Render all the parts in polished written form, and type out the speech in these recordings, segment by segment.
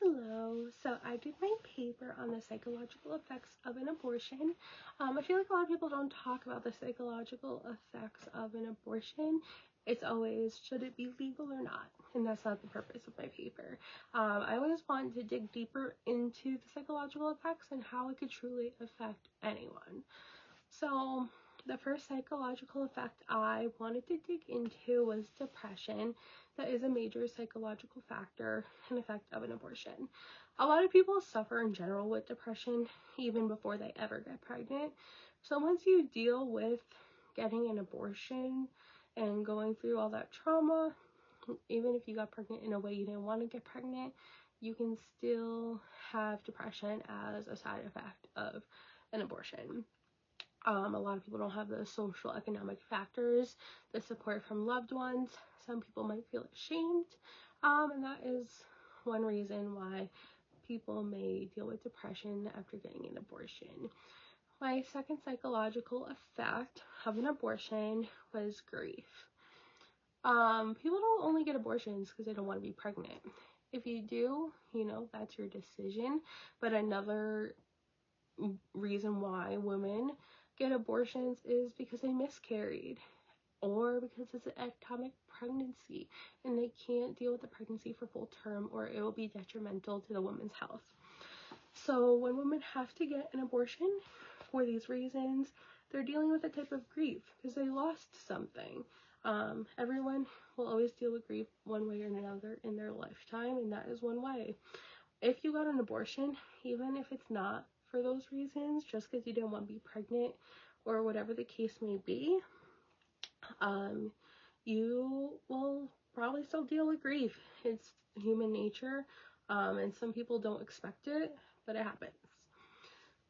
Hello. So I did my paper on the psychological effects of an abortion. I feel like a lot of people don't talk about the psychological effects of an abortion. It's always, should it be legal or not? And that's not the purpose of my paper. I always wanted to dig deeper into the psychological effects and how it could truly affect anyone. So the first psychological effect I wanted to dig into was depression. That is a major psychological factor and effect of an abortion. A lot of people suffer in general with depression even before they ever get pregnant. So once you deal with getting an abortion and going through all that trauma, even if you got pregnant in a way you didn't want to get pregnant, you can still have depression as a side effect of an abortion. A lot of people don't have the social economic factors, the support from loved ones. Some people might feel ashamed, and that is one reason why people may deal with depression after getting an abortion. My second psychological effect of an abortion was grief. People don't only get abortions because they don't want to be pregnant. If you do, that's your decision. But another reason why women get abortions is because they miscarried or because it's an ectopic pregnancy and they can't deal with the pregnancy for full term, or it will be detrimental to the woman's health. So when women have to get an abortion for these reasons, they're dealing with a type of grief because they lost something. Everyone will always deal with grief one way or another in their lifetime, and that is one way. If you got an abortion, even if it's not for those reasons, just because you didn't want to be pregnant or whatever the case may be, you will probably still deal with grief. It's human nature, and some people don't expect it, but it happens.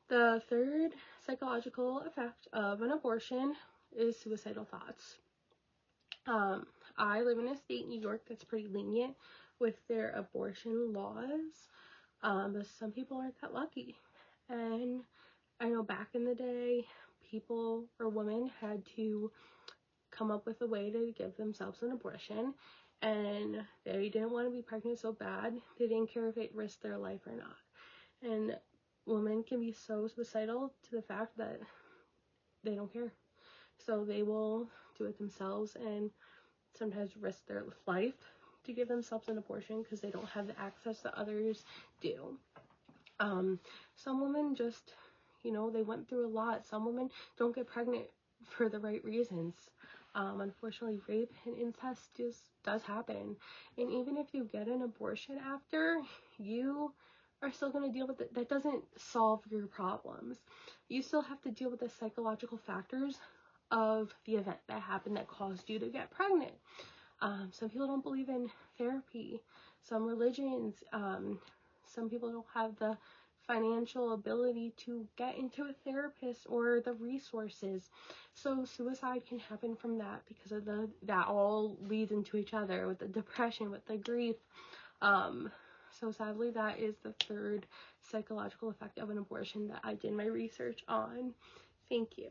The third psychological effect of an abortion is suicidal thoughts. I live in a state, New York, that's pretty lenient with their abortion laws, but some people aren't that lucky. And I know back in the day, people or women had to come up with a way to give themselves an abortion, and they didn't want to be pregnant so bad, they didn't care if it risked their life or not. And women can be so suicidal to the fact that they don't care. So they will do it themselves and sometimes risk their life to give themselves an abortion because they don't have the access that others do. Some women just, they went through a lot. Some women don't get pregnant for the right reasons. Unfortunately, rape and incest just does happen. And even if you get an abortion after, you are still going to deal with it. That doesn't solve your problems. You still have to deal with the psychological factors of the event that happened that caused you to get pregnant. Some people don't believe in therapy. Some religions, some people don't have the financial ability to get into a therapist or the resources. So suicide can happen from that because of that all leads into each other with the depression, with the grief. So sadly, that is the third psychological effect of an abortion that I did my research on. Thank you.